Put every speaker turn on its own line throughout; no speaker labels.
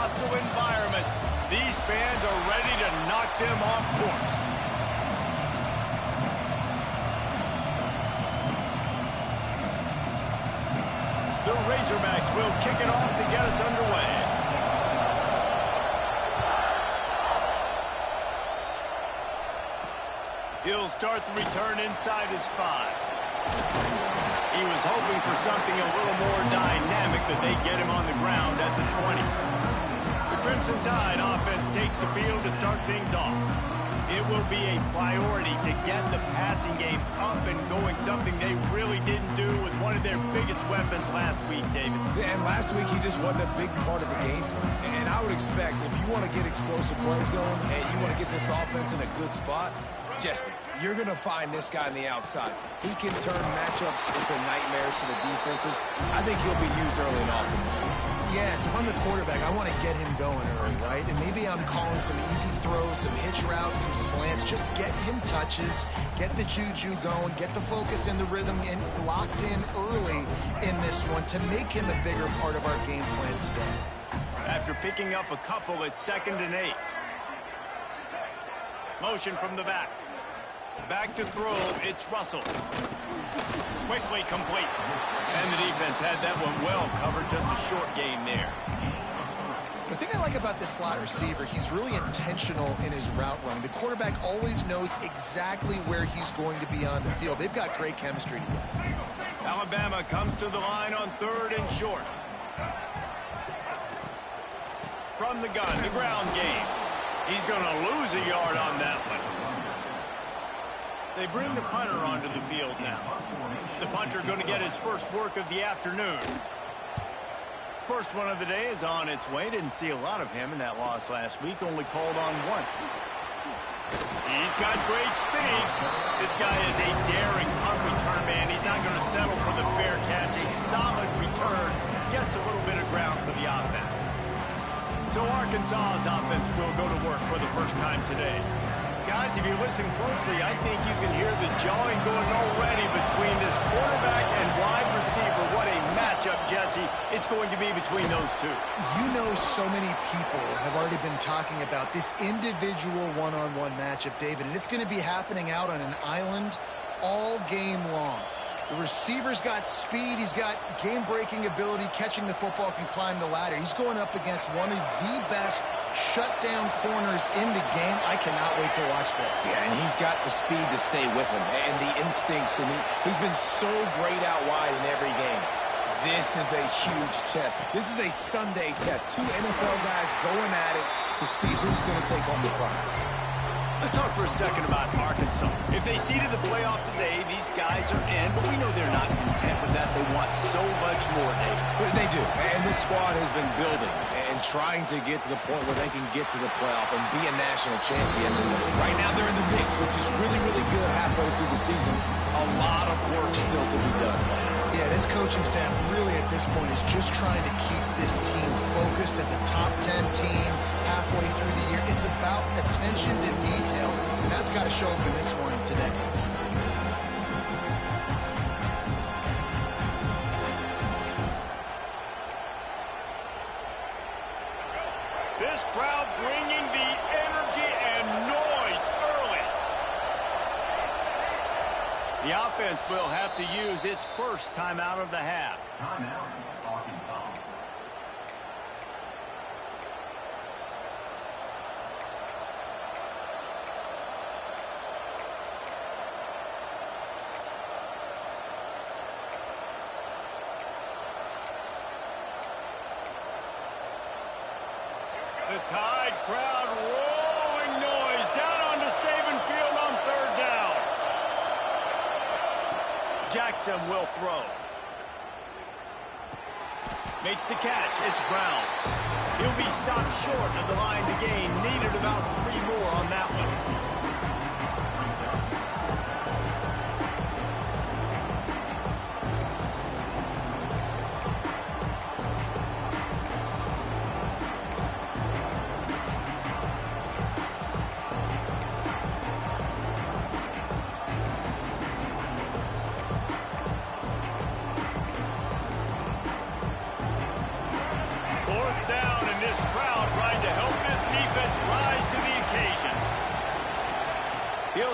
hostile environment. These fans are ready to knock them off course. The Razorbacks will kick it off to get us underway. He'll start the return inside his 5. He was hoping for something a little more dynamic, that they get him on the ground at the 20. The Crimson Tide offense takes the field to start things off. It will be a priority to get the passing game up and going, something they really didn't do with one of their biggest weapons last week, David.
And last week, he just wasn't a big part of the game plan. And I would expect if you want to get explosive plays going and you want to get this offense in a good spot, Jesse, you're going to find this guy on the outside. He can turn matchups into nightmares for the defenses. I think he'll be used early and often this week.
Yes, if I'm the quarterback, I want to get him going early, right? And maybe I'm calling some easy throws, some hitch routes, some slants. Just get him touches, get the juju going, get the focus and the rhythm locked in early in this one to make him a bigger part of our game plan today.
After picking up a couple, it's 2nd and 8. Motion from the back. Back to throw, it's Russell. Quickly complete. And the defense had that one well covered, just a short gain there.
The thing I like about this slot receiver, he's really intentional in his route run. The quarterback always knows exactly where he's going to be on the field. They've got great chemistry together.
Alabama comes to the line on 3rd and short. From the gun, the ground game. He's going to lose a yard on that one. They bring the punter onto the field now. The punter going to get his first work of the afternoon. First one of the day is on its way. Didn't see a lot of him in that loss last week. Only called on once. He's got great speed. This guy is a daring punt return man. He's not going to settle for the fair catch. A solid return. Gets a little bit of ground for the offense. So Arkansas's offense will go to work for the first time today. Guys, if you listen closely, I think you can hear the jawing going already between this quarterback and wide receiver. What a matchup, Jesse, it's going to be between those two.
You know, so many people have already been talking about this individual one-on-one matchup, David, and it's going to be happening out on an island all game long. The receiver's got speed. He's got game-breaking ability. Catching the football, can climb the ladder. He's going up against one of the best shutdown corners in the game. I cannot wait to watch this.
Yeah, and he's got the speed to stay with him and the instincts, and he's been so great out wide in every game. This is a huge test. This is a Sunday test. 2 NFL guys going at it to see who's going to take home the prize.
Let's talk for a second about Arkansas. If they seeded the playoff today, these guys are in, but we know they're not content with that. They want so much more, David.
They do, and this squad has been building and trying to get to the point where they can get to the playoff and be a national champion. And right now they're in the mix, which is really, really good halfway through the season. A lot of work still to be done.
Yeah, this coaching staff really at this point is just trying to keep this team focused as a top 10 team halfway through the year. It's about attention to detail, and that's got to show up in this one today.
This crowd bringing the energy and noise early. The offense will have to use its first timeout of the half.
Timeout, Arkansas.
The Tide crowd rolling noise down onto Saban Field on 3rd down. Jackson will throw. Makes the catch. It's Brown. He'll be stopped short of the line to gain. Needed about 3 more on that one. Crowd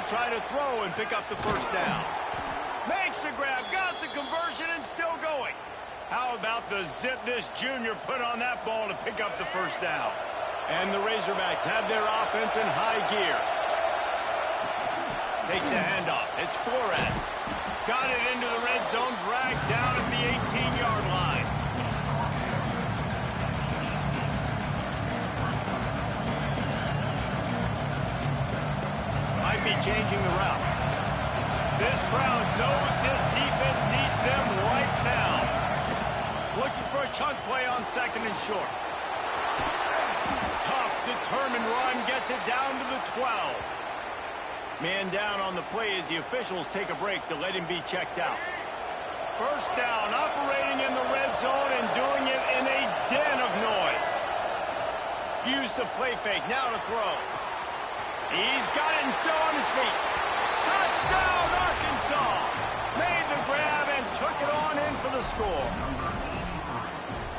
They'll try to throw and pick up the first down. Makes the grab, got the conversion, and still going. How about the zip this junior put on that ball to pick up the first down? And the Razorbacks have their offense in high gear. Takes the handoff. It's Flores. Got it into the red zone, dragged down at the 18-yard line. Might be changing the route. This crowd knows this defense needs them right now. Looking for a chunk play on second and short. Tough, determined run gets it down to the 12. Man down on the play as the officials take a break to let him be checked out. First down, operating in the red zone and doing it in a den of noise. Use the play fake, now to throw. He's got it and still on his feet. Touchdown, Arkansas! Made the grab and took it on in for the score.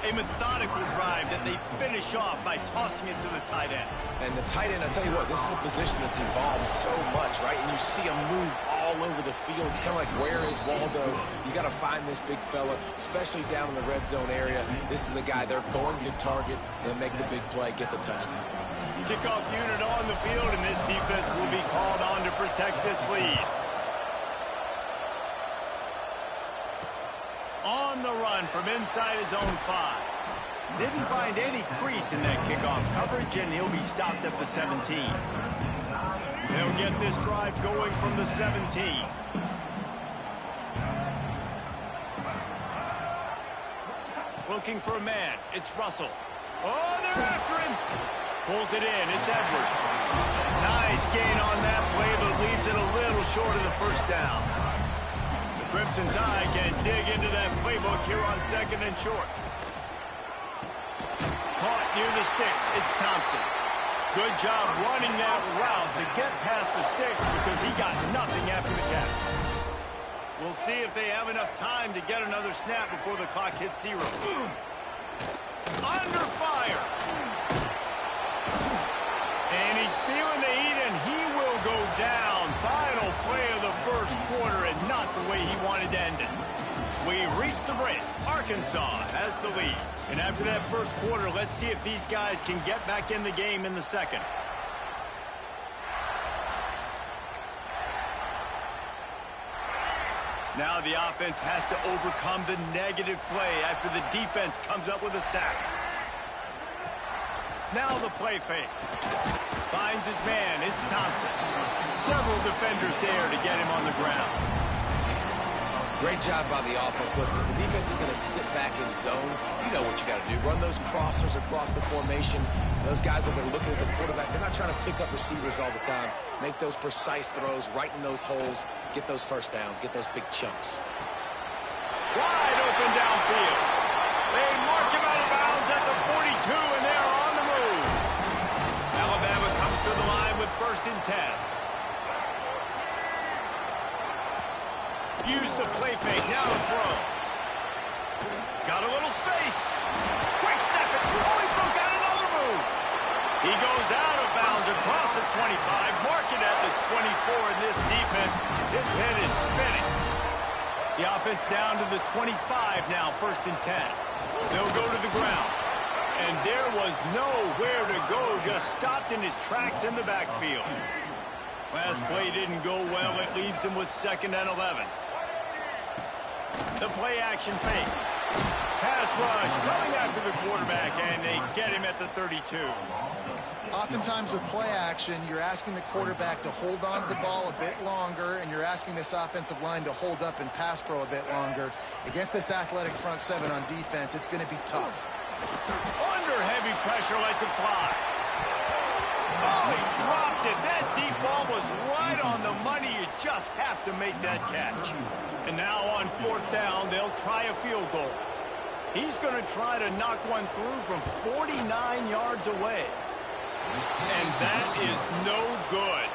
A methodical drive that they finish off by tossing it to the tight end.
And the tight end, I'll tell you what, this is a position that's evolved so much, right? And you see him move all over the field. It's kind of like, where is Waldo? You got to find this big fella, especially down in the red zone area. This is the guy they're going to target and make the big play, get the touchdown.
Kickoff unit on the field, and this defense will be called on to protect this lead. On the run from inside his own 5. Didn't find any crease in that kickoff coverage, and he'll be stopped at the 17. They'll get this drive going from the 17. Looking for a man. It's Russell. Oh, they're after him. Pulls it in. It's Edwards. Nice gain on that play, but leaves it a little short of the first down. Crimson Tide can dig into that playbook here on second and short. Caught near the sticks. It's Thompson. Good job running that route to get past the sticks because he got nothing after the catch. We'll see if they have enough time to get another snap before the clock hits 0. Under fire. And he's feeling the heat, and he will go down. Final play of the first quarter, and not the way he wanted to end it. We reach the break. Arkansas has the lead. And after that first quarter, let's see if these guys can get back in the game in the second. Now the offense has to overcome the negative play after the defense comes up with a sack. Now the play fake. Finds his man. It's Thompson. Several defenders there to get him on the ground.
Great job by the offense. Listen, if the defense is going to sit back in zone, you know what you got to do. Run those crossers across the formation. Those guys that are looking at the quarterback, they're not trying to pick up receivers all the time. Make those precise throws right in those holes. Get those first downs. Get those big chunks.
Wide open downfield. They mark him out of bounds at the 42, and they're on the move. Alabama comes to the line with 1st and 10. Use the play fake, now to throw. Got a little space. Quick step it. Oh, he broke out another move. He goes out of bounds across the 25, mark it at the 24 in this defense. Its head is spinning. The offense down to the 25 now, 1st and 10. They'll go to the ground. And there was nowhere to go, just stopped in his tracks in the backfield. Last play didn't go well. It leaves him with 2nd and 11. The play action fake. Pass rush coming after the quarterback, and they get him at the 32.
Oftentimes with play action, you're asking the quarterback to hold on to the ball a bit longer, and you're asking this offensive line to hold up and pass pro a bit longer. Against this athletic front 7 on defense, it's going to be tough.
Under heavy pressure, lets it fly. Oh, he dropped it. That deep ball was right on the money. You just have to make that catch. And now on 4th down, they'll try a field goal. He's going to try to knock one through from 49 yards away. And that is no good.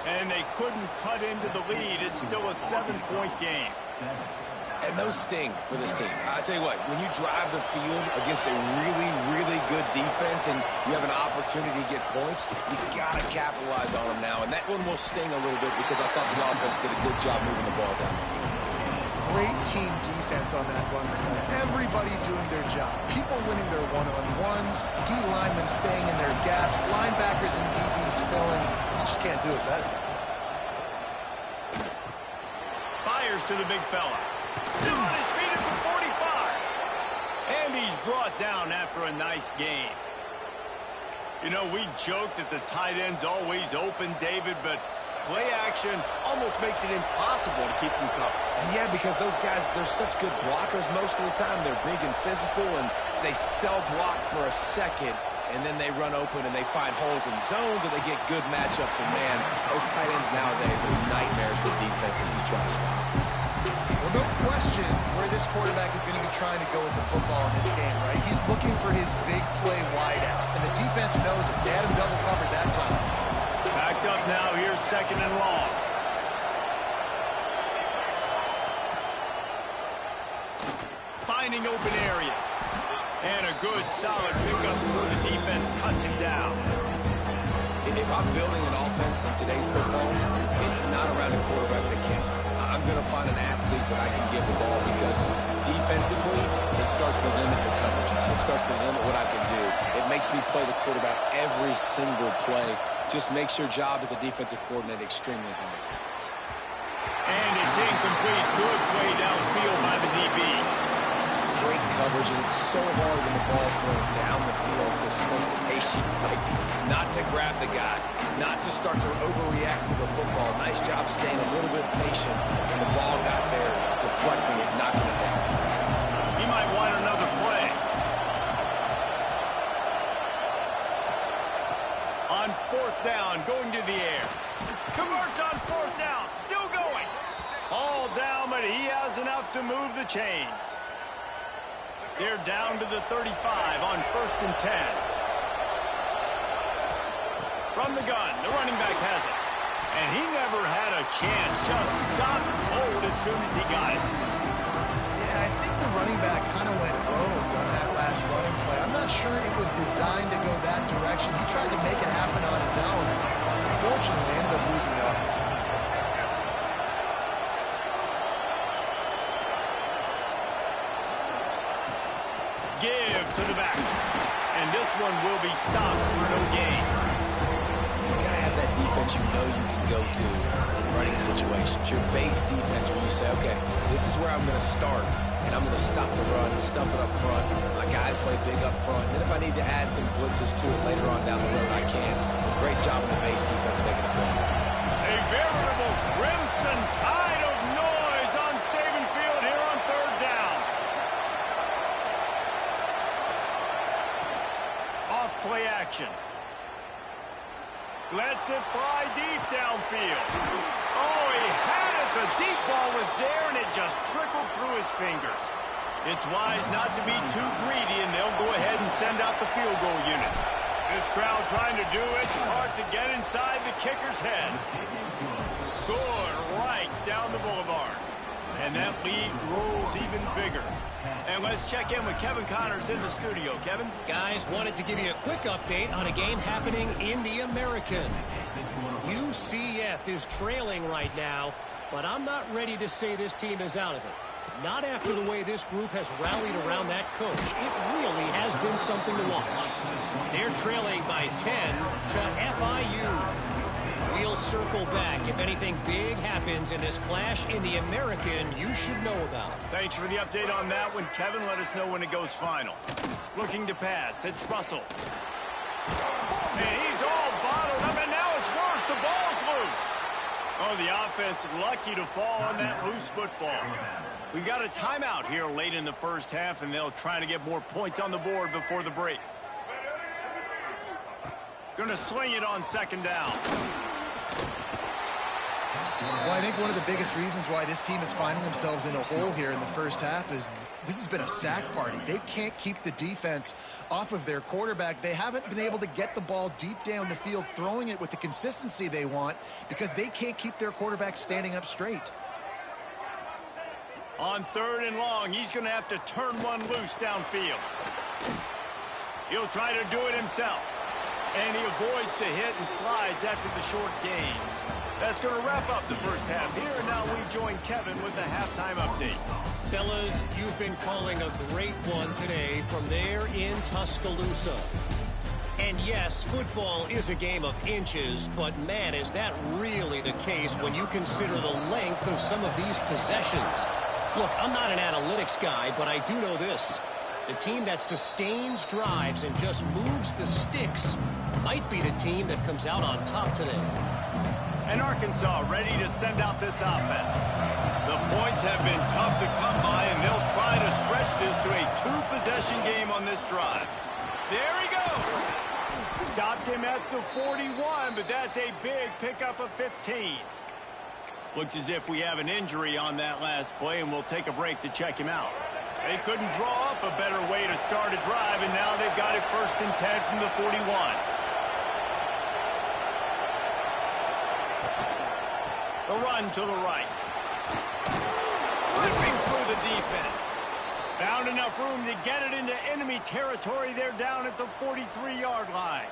And they couldn't cut into the lead. It's still a 7-point game.
And those sting for this team. I tell you what, when you drive the field against a really, really good defense and you have an opportunity to get points, you got to capitalize on them now. And that one will sting a little bit because I thought the offense did a good job moving the ball down the field.
Great team defense on that run play. Everybody doing their job. People winning their one-on-ones, D linemen staying in their gaps, linebackers and DBs filling. You just can't do it better.
Fires to the big fella. Still on his feet at the 45. And he's brought down after a nice gain. You know, we joke that the tight end's always open, David, but play action almost makes it impossible to keep them covered.
And yeah, because those guys, they're such good blockers most of the time. They're big and physical, and they sell block for a second, and then they run open and they find holes in zones, or they get good matchups. And, man, those tight ends nowadays are nightmares for defenses to try to stop.
Well, no question where this quarterback is going to be trying to go with the football in this game, right? He's looking for his big play wideout, and the defense knows it. They had him double covered that time.
Backed up now, here's 2nd and long. Finding open areas. And a good, solid pickup before the defense cuts him down.
If I'm building an offense in today's football, it's not around a quarterback that can. I'm going to find an athlete that I can give the ball because defensively, it starts to limit the coverages. It starts to limit what I can do. It makes me play the quarterback every single play. Just makes your job as a defensive coordinator extremely hard.
And it's incomplete. Good play downfield by the DB.
Great coverage, and it's so hard when the ball's thrown down the field to stay patient, like not to grab the guy, not to start to overreact to the football. Nice job staying a little bit patient, and the ball got there, deflecting it, knocking it down.
He might want another play. On 4th down, going to the air. Converts on 4th down, still going. All down, but he has enough to move the chains. They're down to the 35 on 1st and 10. From the gun, the running back has it. And he never had a chance. Just stopped cold as soon as he got it.
Yeah, I think the running back kind of went rogue on that last running play. I'm not sure it was designed to go that direction. He tried to make it happen on his own. Unfortunately, they ended up losing yards.
Give to the back. And this one will be stopped for no gain.
You got to have that defense you know you can go to in running situations. Your base defense where you say, okay, this is where I'm going to start, and I'm going to stop the run, stuff it up front. My guys play big up front. And then if I need to add some blitzes to it later on down the road, I can. Great job in the base defense making a play.
A veritable crimson tide of noise on Saban Field here on 3rd down. Off play action. Lets it fly deep downfield. Oh, he had it. The deep ball was there, and it just trickled through his fingers. It's wise not to be too greedy, and they'll go ahead and send out the field goal unit. This crowd trying to do its part to get inside the kicker's head. Good right down the boulevard. And that lead grows even bigger. And let's check in with Kevin Connors in the studio. Kevin?
Guys, wanted to give you a quick update on a game happening in the American. UCF is trailing right now, but I'm not ready to say this team is out of it. Not after the way this group has rallied around that coach. It really has been something to watch. They're trailing by 10 to FIU. We'll circle back. If anything big happens in this clash in the American, you should know about.
Thanks for the update on that one, Kevin. Let us know when it goes final. Looking to pass. It's Russell. And he's all bottled up, and now it's worse. The ball's loose. Oh, the offense lucky to fall on that loose football. We got a timeout here late in the first half, and they'll try to get more points on the board before the break. Going to sling it on 2nd down.
Well, I think one of the biggest reasons why this team is finding themselves in a hole here in the first half is this has been a sack party. They can't keep the defense off of their quarterback. They haven't been able to get the ball deep down the field, throwing it with the consistency they want because they can't keep their quarterback standing up straight.
On 3rd and long, he's going to have to turn one loose downfield. He'll try to do it himself. And he avoids the hit and slides after the short gain. That's going to wrap up the first half here. And now we join Kevin with the halftime update.
Fellas, you've been calling a great one today from there in Tuscaloosa. And yes, football is a game of inches, but man, is that really the case when you consider the length of some of these possessions. Look, I'm not an analytics guy, but I do know this. The team that sustains drives and just moves the sticks might be the team that comes out on top today.
And Arkansas ready to send out this offense. The points have been tough to come by, and they'll try to stretch this to a 2-possession game on this drive. There he goes. Stopped him at the 41, but that's a big pickup of 15. Looks as if we have an injury on that last play, and we'll take a break to check him out. They couldn't draw up a better way to start a drive, and now they've got it 1st and 10 from the 41. The run to the right. Ripping through the defense. Found enough room to get it into enemy territory. They're down at the 43-yard line.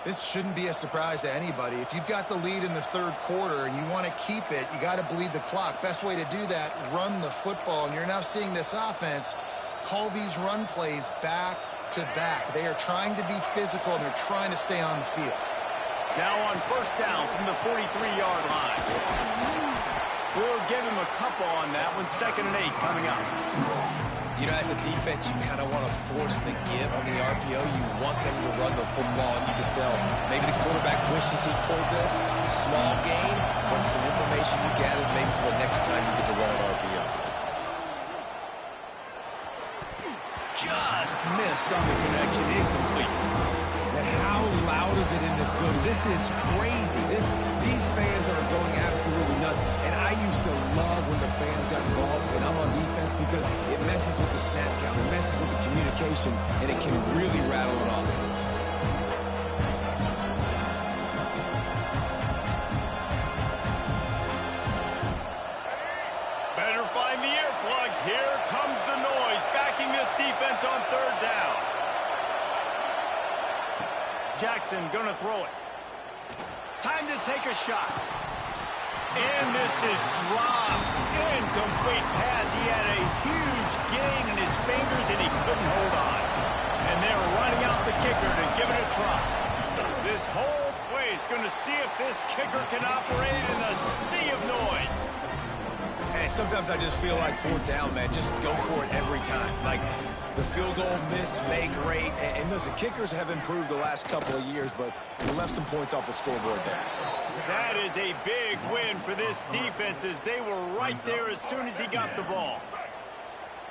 This shouldn't be a surprise to anybody. If you've got the lead in the 3rd quarter and you want to keep it, you got to bleed the clock. Best way to do that, run the football. And you're now seeing this offense call these run plays back to back. They are trying to be physical, and they're trying to stay on the field.
Now on 1st down from the 43-yard line. We'll give him a couple on that one. 2nd and 8 coming up.
You know, as a defense, you kind of want to force the give on the RPO. You want them to run the football, and you can tell maybe the quarterback wishes he pulled this. Small gain, but some information you gathered maybe for the next time you get to run an RPO.
Just missed on the connection, incomplete.
And how loud is it in this building? This is crazy. These fans are going absolutely nuts. And I used to love when the fans got involved, and I'm on defense, because it messes with the snap count, it messes with the communication, and it can really rattle an offense.
Better find the earplugs. Here comes the noise, backing this defense on 3rd down. Jackson gonna throw it. Time to take a shot. And this is dropped. Incomplete pass. He had a huge gain in his fingers, and he couldn't hold on. And they're running out the kicker to give it a try. This whole place going to see if this kicker can operate in the sea of noise.
And sometimes I just feel like 4th down, man, just go for it every time. Like, the field goal miss, make rate. And listen, kickers have improved the last couple of years, but we left some points off the scoreboard there.
That is a big win for this defense, as they were right there as soon as he got the ball.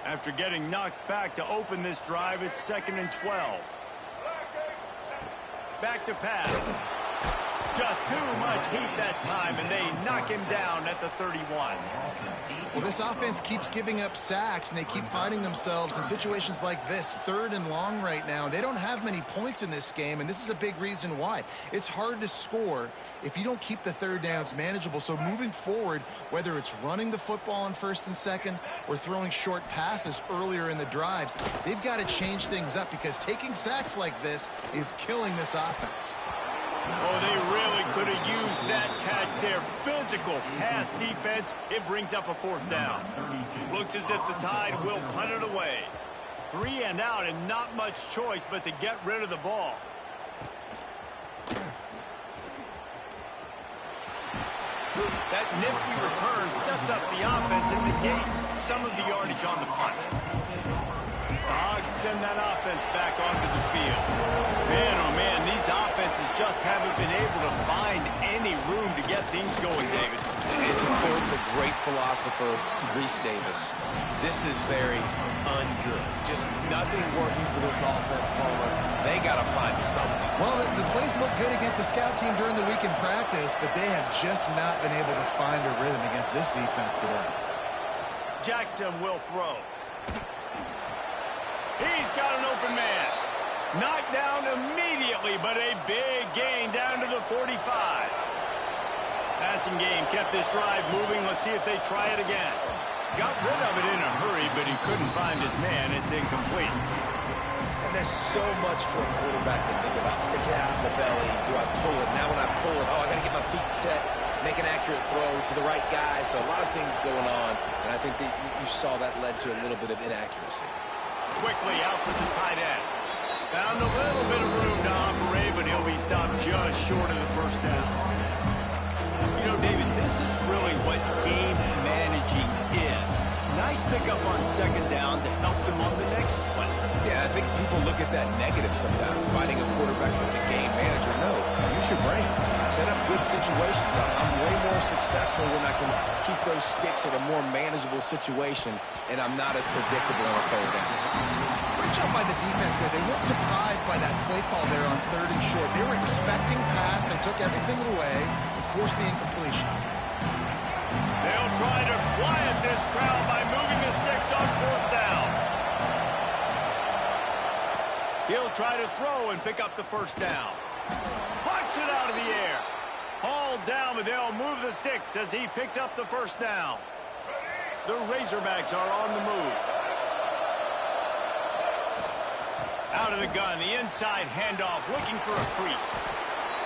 After getting knocked back to open this drive, it's 2nd and 12. Back to pass. Just too much heat that time, and they knock him down at the 31.
Well, this offense keeps giving up sacks, and they keep finding themselves in situations like this, 3rd and long right now. They don't have many points in this game, and this is a big reason why. It's hard to score if you don't keep the 3rd downs manageable. So moving forward, whether it's running the football on 1st and 2nd or throwing short passes earlier in the drives, they've got to change things up, because taking sacks like this is killing this offense.
Oh, they really could have used that catch there. Physical pass defense. It brings up a 4th down. Looks as if the Tide will punt it away. 3 and out, and not much choice but to get rid of the ball. That nifty return sets up the offense and negates some of the yardage on the punt. Dogs send that offense back onto the field. Man, oh man, these offenses just haven't been able to find any room to get things going, David.
And to quote the great philosopher, Reese Davis, this is very ungood. Just nothing working for this offense, Palmer. They got to find something.
Well, the plays look good against the scout team during the week in practice, but they have just not been able to find a rhythm against this defense today.
Jackson will throw. He's got an open man. Knocked down immediately, but a big gain down to the 45. Passing game kept this drive moving. Let's see if they try it again. Got rid of it in a hurry, but he couldn't find his man. It's incomplete.
And there's so much for a quarterback to think about. Stick it out in the belly. Do I pull it? Now when I pull it, I got to get my feet set, make an accurate throw to the right guy. So a lot of things going on, and I think that you saw that led to a little bit of inaccuracy.
Quickly out to the tight end. Found a little bit of room to operate, but he'll be stopped just short of the first down. You know, David, this is really what game managing is. Nice pickup on second down to help them on the next play.
Yeah, I think people look at that negative sometimes, finding a quarterback that's a game manager. No, use your brain. Set up good situations. I'm way more successful when I can keep those sticks in a more manageable situation, and I'm not as predictable on a third down.
Great job by the defense there. They weren't surprised by that play call there on 3rd and short. They were expecting pass. They took everything away and forced the incompletion.
They'll try to quiet this crowd by moving the sticks on 4th down. He'll try to throw and pick up the first down. Punts it out of the air. Hauled down, but they'll move the sticks as he picks up the first down. The Razorbacks are on the move. Out of the gun, the inside handoff, looking for a crease.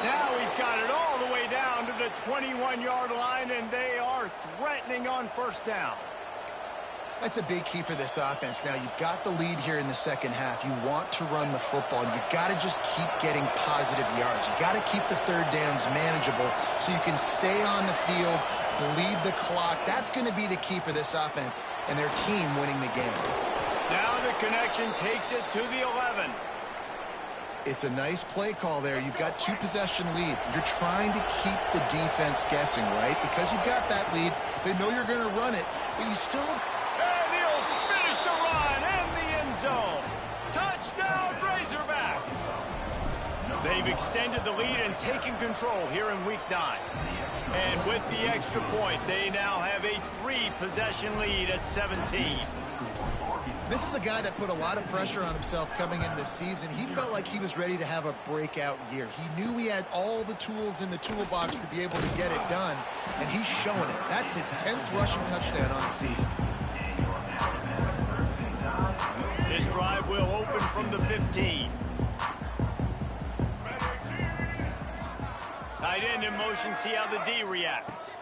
Now he's got it all the way down to the 21-yard line, and they are threatening on first down.
That's a big key for this offense. Now, you've got the lead here in the second half. You want to run the football, and you've got to just keep getting positive yards. You've got to keep the third downs manageable so you can stay on the field, bleed the clock. That's going to be the key for this offense and their team winning the game.
Now the connection takes it to the 11.
It's a nice play call there. You've got 2-possession lead. You're trying to keep the defense guessing, right? Because you've got that lead, they know you're going to run it, but you still...
And he'll finish the run in the end zone. Touchdown, Razorbacks. They've extended the lead and taken control here in Week 9. And with the extra point, they now have a 3-possession lead at 17.
This is a guy that put a lot of pressure on himself coming into this season. He felt like he was ready to have a breakout year. He knew he had all the tools in the toolbox to be able to get it done, and he's showing it. That's his 10th rushing touchdown on the season.
This drive will open from the 15. Tight end in motion, see how the D reacts.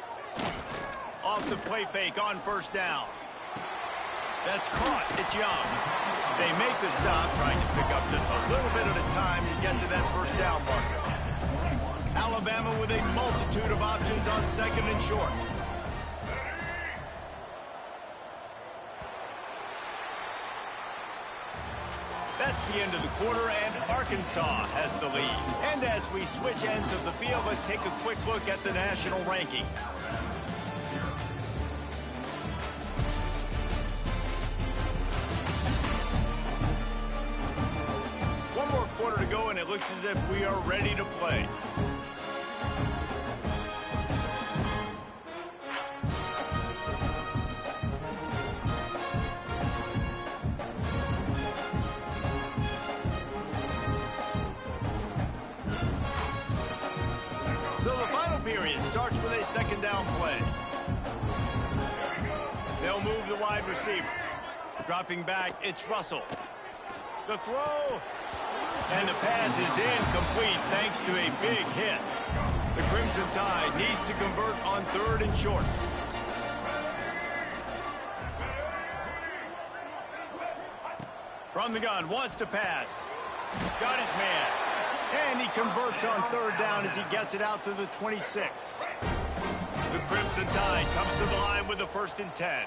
Off the play fake on first down. That's caught. It's Young. They make the stop, trying to pick up just a little bit at a time to get to that first down marker. Alabama with a multitude of options on second and short. That's the end of the quarter, and Arkansas has the lead. And as we switch ends of the field, let's take a quick look at the national rankings. Quarter to go, and it looks as if we are ready to play. So the final period starts with a second down play. They'll move the wide receiver. Dropping back, it's Russell. The throw. And the pass is incomplete thanks to a big hit. The Crimson Tide needs to convert on 3rd and short. From the gun, wants to pass. Got his man. And he converts on 3rd down as he gets it out to the 26. The Crimson Tide comes to the line with the 1st and 10.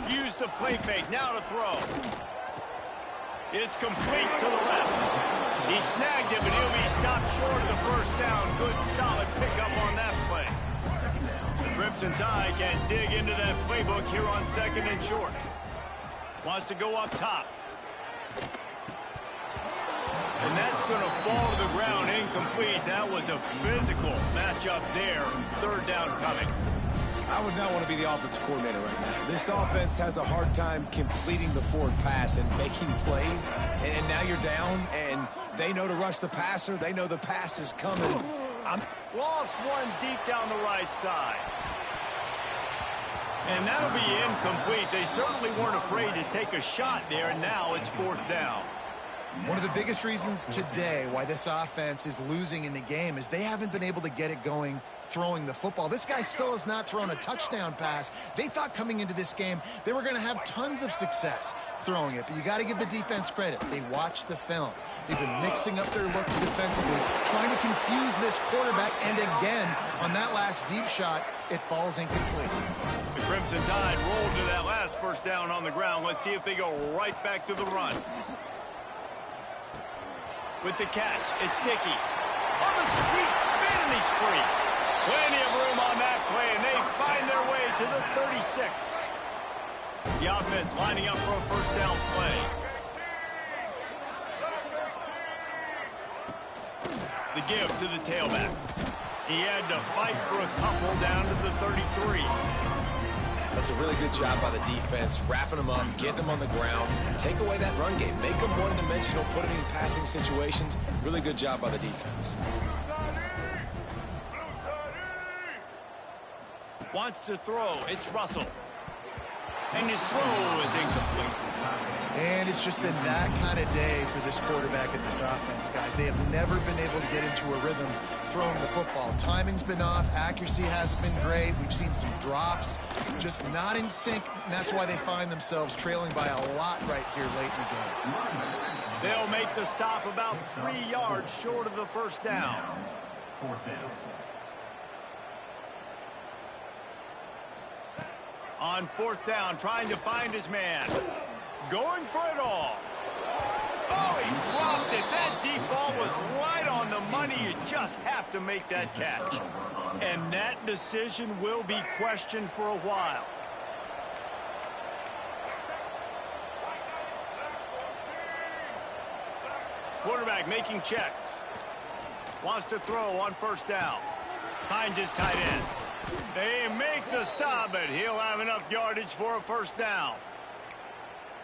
Use the play fake, now to throw. It's complete to the left. He snagged it, but he'll be stopped short of the first down. Good, solid pickup on that play. The Crimson Tide can dig into that playbook here on 2nd and short. Wants to go up top. And that's going to fall to the ground incomplete. That was a physical matchup there. 3rd down coming.
I would not want to be the offensive coordinator right now. This offense has a hard time completing the forward pass and making plays. And now you're down, and they know to rush the passer. They know the pass is coming.
Lofts one deep down the right side. And that'll be incomplete. They certainly weren't afraid to take a shot there, and now it's 4th down.
One of the biggest reasons today why this offense is losing in the game is they haven't been able to get it going throwing the football. This guy still has not thrown a touchdown pass. They thought coming into this game they were going to have tons of success throwing it, but you got to give the defense credit. They watched the film. They've been mixing up their looks defensively, trying to confuse this quarterback, and again, on that last deep shot, it falls incomplete.
The Crimson Tide rolled to that last first down on the ground. Let's see if they go right back to the run. With the catch, it's Nicky. On the sweet spin, and he's free. Plenty of room on that play, and they find their way to the 36. The offense lining up for a first down play. The give to the tailback. He had to fight for a couple down to the 33.
That's a really good job by the defense, wrapping them up, getting them on the ground, take away that run game, make them one-dimensional, put it in passing situations. Really good job by the defense.
Wants to throw. It's Russell. And his throw is incomplete.
And it's just been that kind of day for this quarterback and this offense, guys. They have never been able to get into a rhythm throwing the football. Timing's been off. Accuracy hasn't been great. We've seen some drops, just not in sync. And that's why they find themselves trailing by a lot right here late in the game.
They'll make the stop about 3 yards short of the first down.
4th down.
On 4th down, trying to find his man. Going for it all. Oh, he dropped it. That deep ball was right on the money. You just have to make that catch. And that decision will be questioned for a while. Quarterback making checks. Wants to throw on first down. Finds his tight end. They make the stop, but he'll have enough yardage for a first down.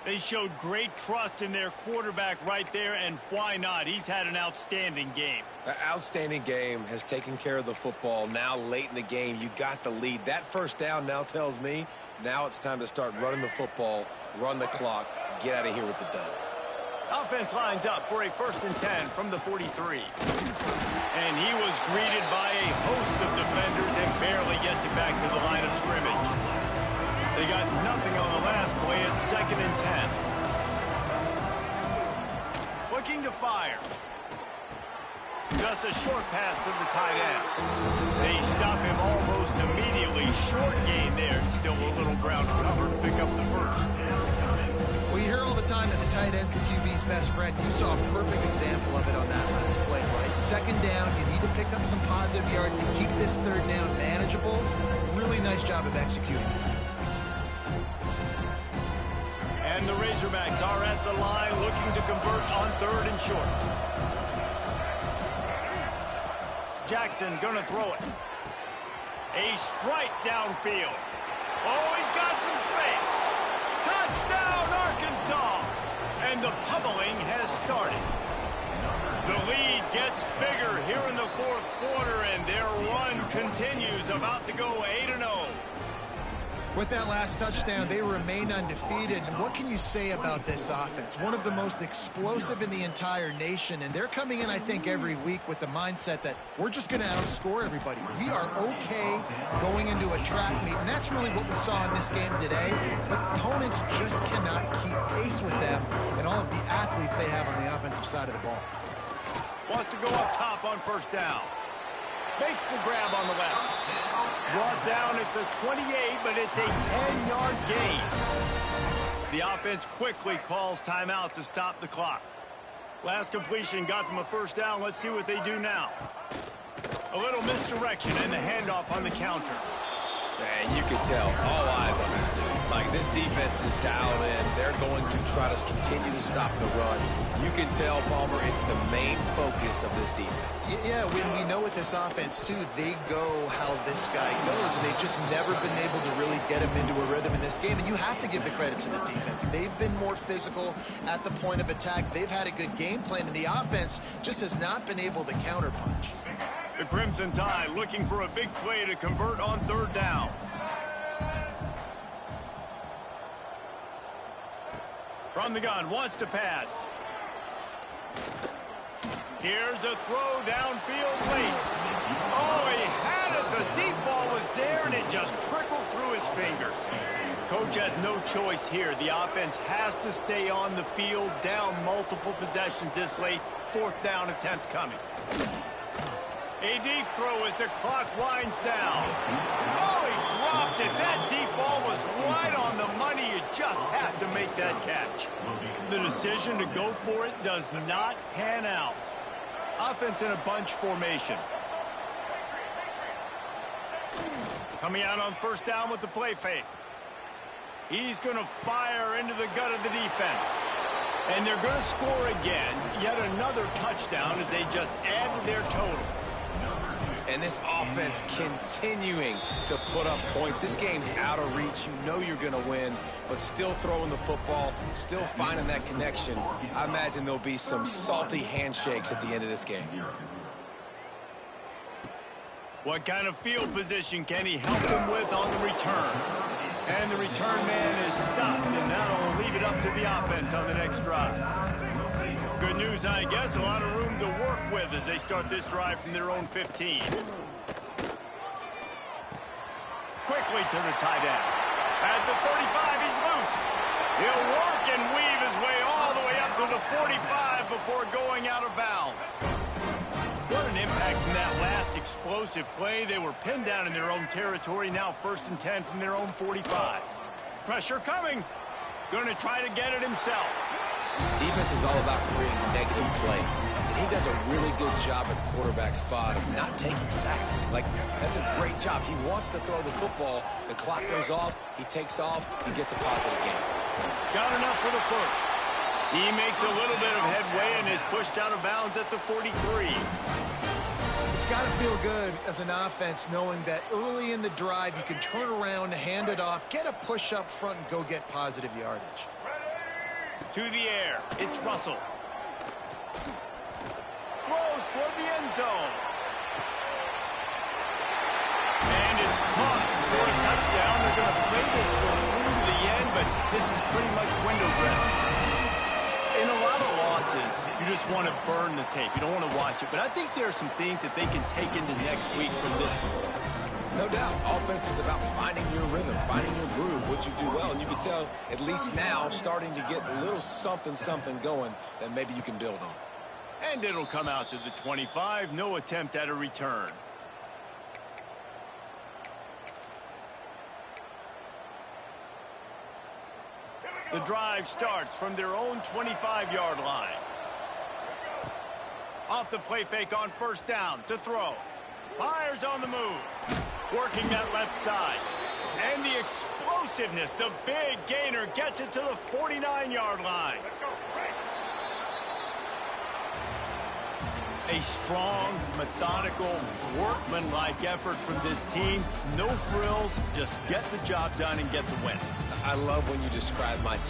They showed great trust in their quarterback right there, and why not? He's had an outstanding game.
An outstanding game, has taken care of the football. Now late in the game, you got the lead. That first down now tells me now it's time to start running the football, run the clock, get out of here with the dub.
Offense lines up for a 1st and 10 from the 43. And he was greeted by a host of defenders and barely gets it back to the line of scrimmage. They got nothing on the last play. It's 2nd and 10. Looking to fire. Just a short pass to the tight end. They stop him almost immediately. Short gain there. Still a little ground cover to pick up the first.
Well, you hear all the time that the tight end's the QB's best friend. You saw a perfect example of it on that last play, right? 2nd down, you need to pick up some positive yards to keep this 3rd down manageable. Really nice job of executing.
And the Razorbacks are at the line looking to convert on 3rd and short. Jackson gonna throw it. A strike downfield. Oh, he's got some space. Touchdown, Arkansas! And the pummeling has started. The lead gets bigger here in the 4th quarter, and their run continues, about to go 8-0.
With that last touchdown, they remain undefeated. And what can you say about this offense? One of the most explosive in the entire nation. And they're coming in, I think, every week with the mindset that we're just going to outscore everybody. We are okay going into a track meet. And that's really what we saw in this game today. But opponents just cannot keep pace with them and all of the athletes they have on the offensive side of the ball.
Wants to go up top on first down. Makes the grab on the left. Brought down at the 28, but it's a 10-yard gain. The offense quickly calls timeout to stop the clock. Last completion got them a first down. Let's see what they do now. A little misdirection and the handoff on the counter.
And you can tell, all eyes on this dude. Like, this defense is dialed in. They're going to try to continue to stop the run. You can tell, Palmer, it's the main focus of this defense.
Yeah, when we know with this offense, too, they go how this guy goes, and they've just never been able to really get him into a rhythm in this game. And you have to give the credit to the defense. They've been more physical at the point of attack. They've had a good game plan, and the offense just has not been able to counterpunch.
The Crimson Tide looking for a big play to convert on third down. From the gun, wants to pass. Here's a throw downfield late. Oh, he had it. The deep ball was there, and it just trickled through his fingers. Coach has no choice here. The offense has to stay on the field, down multiple possessions this late. Fourth down attempt coming. A deep throw as the clock winds down. Oh, he dropped it. That deep ball was right on the money. You just have to make that catch. The decision to go for it does not pan out. Offense in a bunch formation. Coming out on first down with the play fake. He's going to fire into the gut of the defense. And they're going to score again. Yet another touchdown as they just add to their total.
And this offense continuing to put up points. This game's out of reach. You know you're going to win, but still throwing the football, still finding that connection. I imagine there'll be some salty handshakes at the end of this game.
What kind of field position can he help them with on the return? And the return man is stopped, and that'll leave it up to the offense on the next drive. Good news, I guess. A lot of room to work with as they start this drive from their own 15. Quickly to the tight end. At the 35, he's loose. He'll work and weave his way all the way up to the 45 before going out of bounds. What an impact from that last explosive play. They were pinned down in their own territory. Now 1st and 10 from their own 45. Pressure coming. Going to try to get it himself.
Defense is all about creating negative plays, and he does a really good job at the quarterback spot of not taking sacks. Like, that's a great job. He wants to throw the football. The clock goes off. He takes off. He gets a positive gain.
Got enough for the first. He makes a little bit of headway and is pushed out of bounds at the 43.
It's got to feel good as an offense knowing that early in the drive you can turn around, hand it off, get a push up front, and go get positive yardage.
To the air, it's Russell. Throws toward the end zone. And it's caught for a touchdown. They're going to play this one through to the end, but this is pretty much window dressing. In a lot of losses, you just want to burn the tape. You don't want to watch it. But I think there are some things that they can take into next week from this performance.
No doubt. Offense is about finding your rhythm, finding your groove, what you do well. And you can tell, at least now, starting to get a little something going that maybe you can build on.
And it'll come out to the 25. No attempt at a return. The drive starts from their own 25-yard line. Off the play fake on first down to throw. Fires on the move. Working that left side. And the explosiveness, the big gainer gets it to the 49-yard line. A strong, methodical, workmanlike effort from this team. No frills, just get the job done and get the win.
I love when you describe my team